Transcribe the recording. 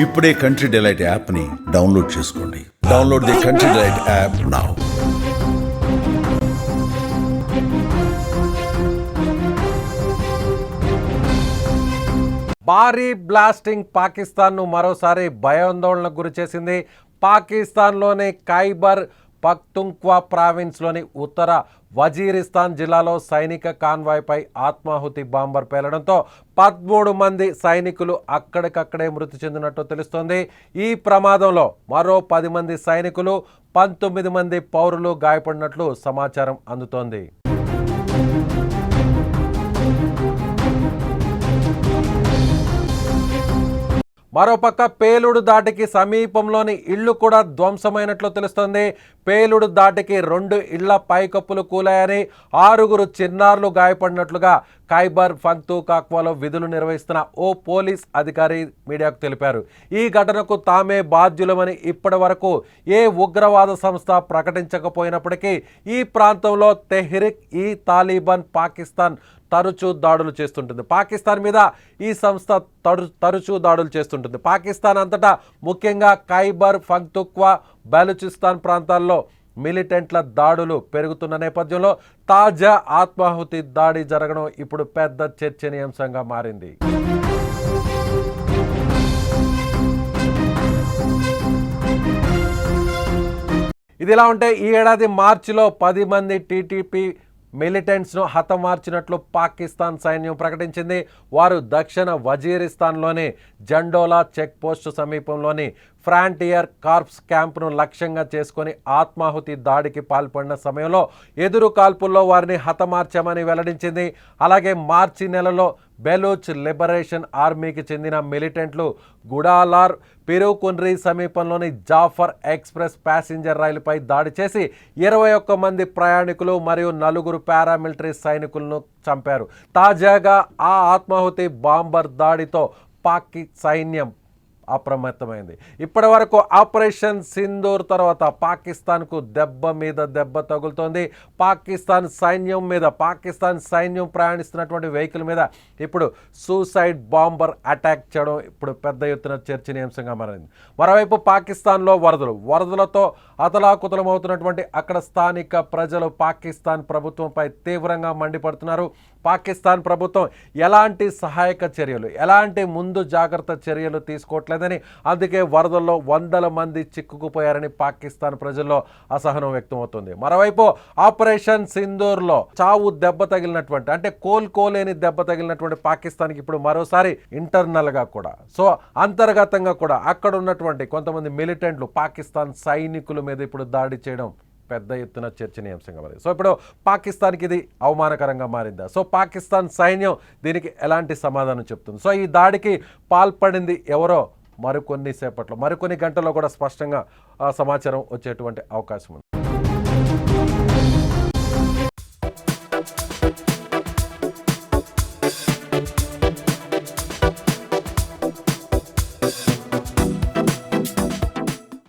ఇప్పుడే country delight యాప్ని download చేసుకోండి. Download the country delight app now. భారీ బ్లాస్టింగ్ పాకిస్తాన్ను మరోసారి భయాందోళనకు గురిచేసింది. పాకిస్తాన్లోని ఖైబర్ పఖ్తుంఖ్వా ప్రావిన్స్లోని ఉత్తర వజీరిస్తాన్ జిల్లాలో సైనిక కాన్వాయ్పై ఆత్మాహుతి బాంబర్ పేలడంతో 13 మంది సైనికులు అక్కడికక్కడే మృతి చెందినట్టు తెలుస్తోంది. ఈ ప్రమాదంలో మరో 10 మంది సైనికులు 19 మంది పౌరులు గాయపడినట్లు సమాచారం అందుతోంది. మరోపక్క పేలుడు దాటికి సమీపంలోని ఇళ్లు కూడా ధ్వంసమైనట్లు తెలుస్తోంది. పేలుడు దాటికి 2 ఇళ్ల పైకప్పులు కూలాయని, 6 చిన్నారులు గాయపడినట్లుగా ఖైబర్ పఖ్తుంఖ్వాలో విధులు నిర్వహిస్తున్న ఓ పోలీస్ అధికారి మీడియాకు తెలిపారు. ఈ ఘటనకు తామే బాధ్యులమని ఇప్పటి వరకు ఏ ఉగ్రవాద సంస్థ ప్రకటించకపోయినప్పటికీ ఈ ప్రాంతంలో తెహ్రిక్ ఈ తాలిబాన్ పాకిస్తాన్ తరచూ దాడులు చేస్తుంటుంది. పాకిస్తాన్ మీద ఈ సంస్థ తరచూ దాడులు చేస్తుంటుంది. పాకిస్తాన్ అంతటా ముఖ్యంగా ఖైబర్ పఖ్తుంఖ్వా, బలూచిస్తాన్ ప్రాంతాల్లో మిలిటెంట్ల దాడులు పెరుగుతున్న నేపథ్యంలో తాజా ఆత్మాహుతి దాడి జరగడం ఇప్పుడు పెద్ద చర్చనీయాంశంగా మారింది. ఇదిలా ఉంటే ఈ ఏడాది మార్చిలో 10 మంది టీటీపీ మిలిటెంట్స్ను హతమార్చినట్లు పాకిస్తాన్ సైన్యం ప్రకటించింది. వారు దక్షిణ వజీరిస్తాన్లోని జండోలా చెక్ పోస్టు సమీపంలోని ఫ్రాంటియర్ కార్ప్స్ క్యాంపును లక్ష్యంగా చేసుకొని ఆత్మాహుతి దాడికి పాల్పడిన సమయంలో ఎదురు కాల్పుల్లో వారిని హతమార్చామని వెల్లడించింది. అలాగే మార్చి నెలలో బెలూచ్ లిబరేషన్ ఆర్మీకి చెందిన మిలిటెంట్లు గుడాలార్ పిరుకున్రీ సమీపంలోని జాఫర్ ఎక్స్ప్రెస్ ప్యాసింజర్ రైలుపై దాడి చేసి 21 మంది ప్రయాణికులు మరియు 4 పారామిలిటరీ సైనికులను చంపారు. తాజాగా ఆ ఆత్మాహుతి బాంబర్ దాడితో పాక్ సైన్యం అప్రమత్తమైంది. ఇప్పటి వరకు ఆపరేషన్ సింధూర్ తర్వాత పాకిస్తాన్కు దెబ్బ మీద దెబ్బ తగులుతోంది. పాకిస్తాన్ సైన్యం ప్రయాణిస్తున్నటువంటి వెహికల్ మీద ఇప్పుడు సూసైడ్ బాంబర్ అటాక్ చేయడం ఇప్పుడు పెద్ద ఎత్తున చర్చనీయాంశంగా మారింది. మరోవైపు పాకిస్తాన్లో వరదలతో అతలాకుతలమవుతున్నటువంటి అక్కడ స్థానిక ప్రజలు పాకిస్తాన్ ప్రభుత్వంపై తీవ్రంగా మండిపడుతున్నారు. పాకిస్తాన్ ప్రభుత్వం ఎలాంటి సహాయక చర్యలు, ఎలాంటి ముందు జాగ్రత్త చర్యలు తీసుకోవట్లేదని, అందుకే వరదల్లో 100 మంది చిక్కుకుపోయారని పాకిస్తాన్ ప్రజల్లో అసహనం వ్యక్తమవుతుంది. మరోవైపు ఆపరేషన్ సింధూర్లో చావు దెబ్బ తగిలినటువంటి, అంటే కోలుకోలేని దెబ్బ తగిలినటువంటి పాకిస్తాన్కి ఇప్పుడు మరోసారి ఇంటర్నల్గా కూడా, సో అంతర్గతంగా కూడా అక్కడ ఉన్నటువంటి కొంతమంది మిలిటెంట్లు పాకిస్తాన్ సైనికుల మీద ఇప్పుడు దాడి చేయడం పెద్ద ఎత్తున చర్చనీయాంశంగా మారింది. సో ఇప్పుడు పాకిస్తాన్కి ఇది అవమానకరంగా మారిందా? సో పాకిస్తాన్ సైన్యం దీనికి ఎలాంటి సమాధానం చెప్తుంది? సో ఈ దాడికి పాల్పడింది ఎవరో మరికొన్ని గంటల్లో కూడా స్పష్టంగా సమాచారం వచ్చేటువంటి అవకాశం ఉంది.